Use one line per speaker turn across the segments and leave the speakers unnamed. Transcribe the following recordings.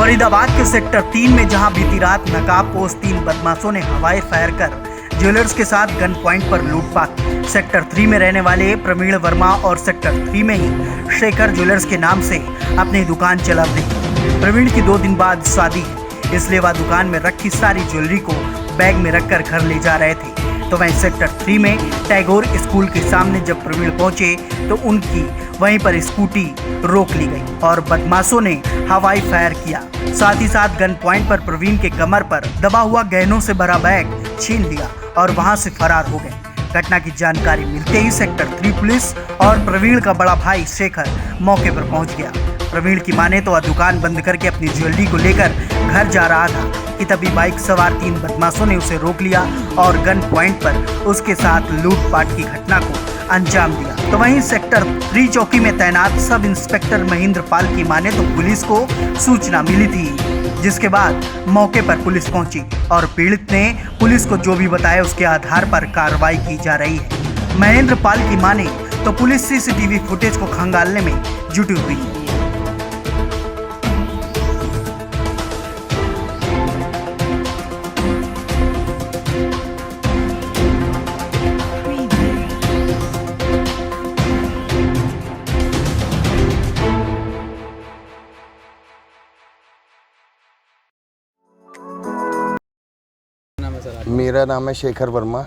फरीदाबाद के सेक्टर 3 में जहां बीती रात नकाबपोश 3 बदमाशों ने हवाई फायर कर ज्वेलर्स के साथ गन पॉइंट पर लूटपाट। सेक्टर 3 में रहने वाले प्रवीण वर्मा और सेक्टर 3 में ही शेखर ज्वेलर्स के नाम से अपनी दुकान चलाते हैं। प्रवीण की 2 दिन बाद शादी है, इसलिए वह दुकान में रखी सारी ज्वेलरी को बैग में रखकर घर ले जा रहे थे। तो वहीं सेक्टर 3 में टैगोर स्कूल के सामने जब प्रवीण पहुंचे तो उनकी वहीं पर स्कूटी रोक ली गई और बदमाशों ने हवाई फायर किया। साथ ही साथ गन पॉइंट पर प्रवीण के कमर पर दबा हुआ गहनों से भरा बैग छीन लिया और वहां से फरार हो गए। घटना की जानकारी मिलते ही सेक्टर 3 पुलिस और प्रवीण का बड़ा भाई शेखर मौके पर पहुंच गया। प्रवीण की माने तो वह दुकान बंद करके अपनी ज्वेलरी को लेकर घर जा रहा था कि तभी बाइक सवार 3 बदमाशों ने उसे रोक लिया और गन पॉइंट पर उसके साथ लूटपाट की घटना को अंजाम दिया। तो वहीं सेक्टर 3 चौकी में तैनात सब इंस्पेक्टर महेंद्र पाल की माने तो पुलिस को सूचना मिली थी, जिसके बाद मौके पर पुलिस पहुंची और पीड़ित ने पुलिस को जो भी बताया उसके आधार पर कार्रवाई की जा रही है। महेंद्र पाल की माने तो पुलिस सीसीटीवी फुटेज को खंगालने में जुटी हुई है।
मेरा नाम है शेखर वर्मा।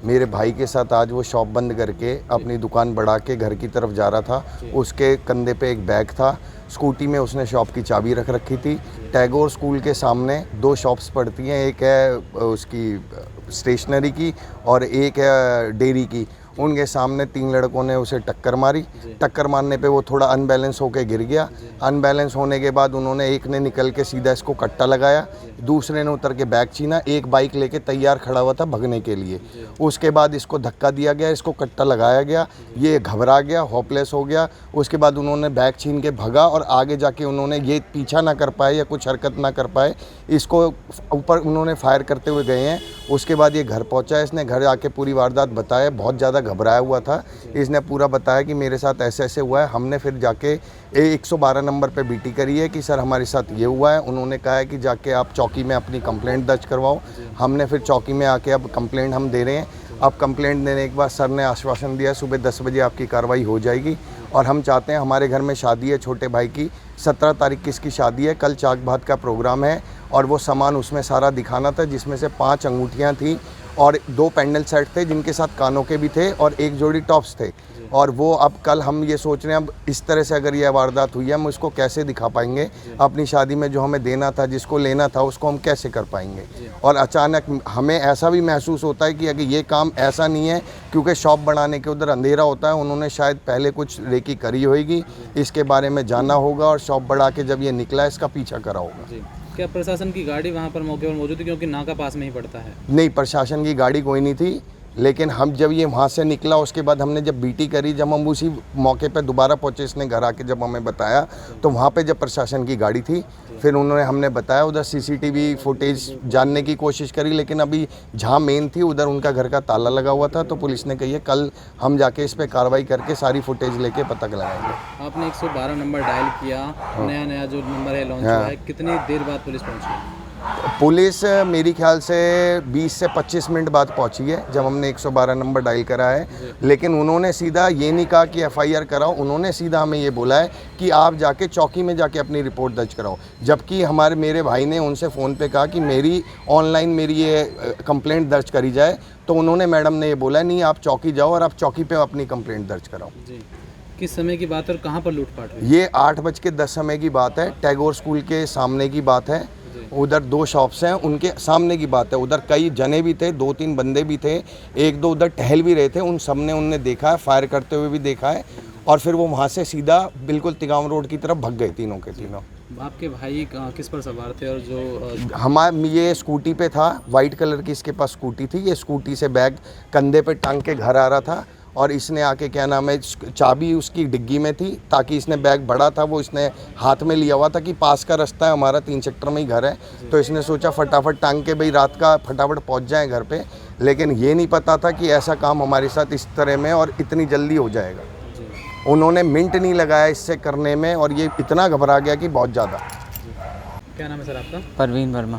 मेरे भाई के साथ आज वो शॉप बंद करके अपनी दुकान बढ़ा के घर की तरफ जा रहा था। उसके कंधे पे एक बैग था, स्कूटी में उसने शॉप की चाबी रख रखी थी। टैगोर स्कूल के सामने 2 शॉप्स पड़ती हैं, एक है उसकी स्टेशनरी की और एक है डेयरी की। उनके सामने 3 लड़कों ने उसे टक्कर मारी। टक्कर मारने पे वो थोड़ा अनबैलेंस होकर गिर गया। अनबैलेंस होने के बाद उन्होंने एक ने निकल के सीधा इसको कट्टा लगाया, दूसरे ने उतर के बैग छीना, एक बाइक लेके तैयार खड़ा हुआ था भगने के लिए। उसके बाद इसको धक्का दिया गया, इसको कट्टा लगाया गया, ये घबरा गया, होपलेस हो गया। उसके बाद उन्होंने बैग छीन के भगा और आगे जाके उन्होंने ये पीछा ना कर पाए या कुछ हरकत ना कर पाए, इसको ऊपर उन्होंने फायर करते हुए गए हैं। उसके बाद ये घर पहुँचा, इसने घर आके पूरी वारदात बताया, बहुत ज़्यादा घबराया हुआ था। इसने पूरा बताया कि मेरे साथ ऐसे ऐसे हुआ है। हमने फिर जाके 112 नंबर पे बीटी करी है कि सर हमारे साथ ये हुआ है। उन्होंने कहा है कि जाके आप चौकी में अपनी कंप्लेंट दर्ज करवाओ। हमने फिर चौकी में आके अब कंप्लेंट हम दे रहे हैं। अब कंप्लेंट देने के बाद सर ने आश्वासन दिया सुबह 10 बजे आपकी कार्रवाई हो जाएगी। और हम चाहते हैं, हमारे घर में शादी है छोटे भाई की, 17 तारीख की इसकी शादी है। कल चाक भात का प्रोग्राम है और वो सामान उसमें सारा दिखाना था, जिसमें से 5 अंगूठियाँ थी और 2 पेंडल सेट थे जिनके साथ कानों के भी थे और 1 जोड़ी टॉप्स थे। और वो अब कल हम ये सोच रहे हैं, अब इस तरह से अगर ये वारदात हुई है हम उसको कैसे दिखा पाएंगे, अपनी शादी में जो हमें देना था, जिसको लेना था, उसको हम कैसे कर पाएंगे। और अचानक हमें ऐसा भी महसूस होता है कि अगर ये काम ऐसा नहीं है, क्योंकि शॉप बनाने के उधर अंधेरा होता है, उन्होंने शायद पहले कुछ रेकी करी होगी, इसके बारे में जाना होगा और शॉप बढ़ा के जब ये निकला इसका पीछा करा होगा।
क्या प्रशासन की गाड़ी वहाँ पर मौके पर मौजूद थी, क्योंकि नाका पास में ही पड़ता है?
नहीं, प्रशासन की गाड़ी कोई नहीं थी, लेकिन हम जब ये वहाँ से निकला उसके बाद हमने जब बीटी करी, जब हम उसी मौके पे दोबारा पहुँचे, इसने घर आके जब हमें बताया तो वहाँ पे जब प्रशासन की गाड़ी थी, फिर हमने बताया, उधर सीसीटीवी फुटेज जानने की कोशिश करी, लेकिन अभी जहाँ मेन थी उधर उनका घर का ताला लगा हुआ था। तो पुलिस ने कही है कल हम जाके इस पर कार्रवाई करके सारी फुटेज लेके पता लगाएंगे।
आपने 112 नंबर डायल किया, नया जो नंबर है लॉन्च हुआ है, कितनी देर बाद पुलिस पहुँची?
पुलिस मेरी ख्याल से 20 से 25 मिनट बाद पहुंची है जब हमने 112 नंबर डायल करा है। लेकिन उन्होंने सीधा ये नहीं कहा कि FIR कराओ, उन्होंने सीधा हमें ये बोला है कि आप जाके चौकी में जाके अपनी रिपोर्ट दर्ज कराओ। जबकि मेरे भाई ने उनसे फ़ोन पे कहा कि मेरी ऑनलाइन मेरी ये कंप्लेंट दर्ज करी जाए, तो उन्होंने, मैडम ने ये बोला नहीं, आप चौकी जाओ और आप चौकी पर अपनी कंप्लेंट दर्ज कराओ।
किस समय की बात है और कहाँ पर लूटपाट हुई?
ये 8:10 समय की बात है, टैगोर स्कूल के सामने की बात है। उधर 2 शॉप्स हैं, उनके सामने की बात है। उधर कई जने भी थे, 2-3 बंदे भी थे, 1-2 उधर टहल भी रहे थे। उन सब ने उनने देखा है, फायर करते हुए भी देखा है और फिर वो वहाँ से सीधा बिल्कुल तिगांव रोड की तरफ भग गए तीनों के तीनों।
आपके भाई किस पर सवार थे? और जो
ये स्कूटी पे था, वाइट कलर की इसके पास स्कूटी थी। ये स्कूटी से बैग कंधे पे टांग के घर आ रहा था और इसने आके चाबी उसकी डिग्गी में थी, ताकि इसने बैग बड़ा था वो इसने हाथ में लिया हुआ था कि पास का रास्ता है, हमारा 3 सेक्टर में ही घर है, तो इसने सोचा फटाफट टांग के भाई रात का फटाफट पहुंच जाए घर पे। लेकिन ये नहीं पता था कि ऐसा काम हमारे साथ इस तरह में और इतनी जल्दी हो जाएगा। उन्होंने मिनट नहीं लगाया इससे करने में और ये इतना घबरा गया कि बहुत ज़्यादा।
क्या नाम है सर आपका?
परवीन वर्मा।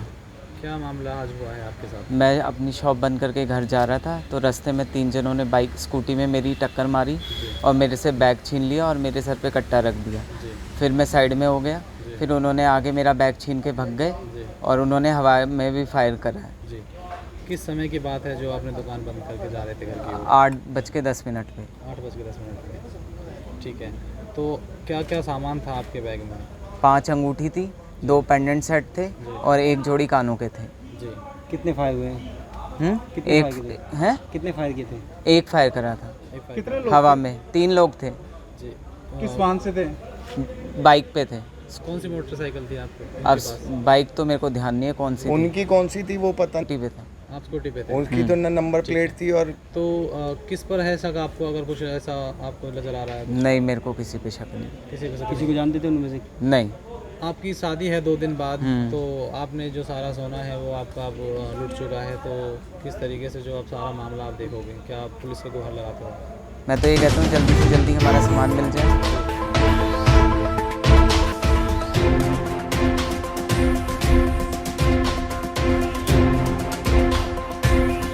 क्या मामला आज हुआ है आपके साथ?
मैं अपनी शॉप बंद करके घर जा रहा था तो रास्ते में 3 जनों ने बाइक स्कूटी में मेरी टक्कर मारी और मेरे से बैग छीन लिया और मेरे सर पे कट्टा रख दिया।
जी
फिर मैं साइड में हो गया, फिर उन्होंने आगे मेरा बैग छीन के भाग गए
जी
और उन्होंने हवा में भी फायर करा है।
जी। किस समय की बात है जो आपने दुकान बंद करके जा रहे थे घर की ओर?
8:10 पे
8:10 पे। ठीक है, तो क्या क्या सामान था आपके बैग में?
5 अंगूठी थी, 2 पेंडेंट सेट थे और 1 जोड़ी कानों के थे।
जी।
कितने फायर हुए हैं? कितने
एक
फायर किए
हैं,
कितने फायर किए थे?
1 फायर करा था
एक फाइल।
कितने
हवा में। 3 लोग थे,
जी।
किस वाहन से थे?
बाइक पे थे।
कौन सी मोटरसाइकिल थी आपके
अब
पास?
बाइक तो मेरे को ध्यान नहीं है कौन सी थी।
उनकी कौन सी थी वो पता नहीं,
स्कूटी पे था।
आप स्कूटी पे थे?
उनकी तो नंबर प्लेट थी। और
तो किस पर है शक आपको, अगर कुछ ऐसा आपको नजर आ रहा है?
नहीं, मेरे को किसी पे शक नहीं।
किसी पे शक
किसी को जानते थे उनमें से?
नहीं।
आपकी शादी है 2 दिन बाद,
हम्म।
तो आपने जो सारा सोना है वो आपका अब लूट चुका है, तो किस तरीके से जो अब सारा मामला आप देखोगे, क्या आप पुलिस को गुहार लगाते हो?
मैं तो ये कहता हूँ जल्दी से जल्दी हमारा सामान मिल जाए।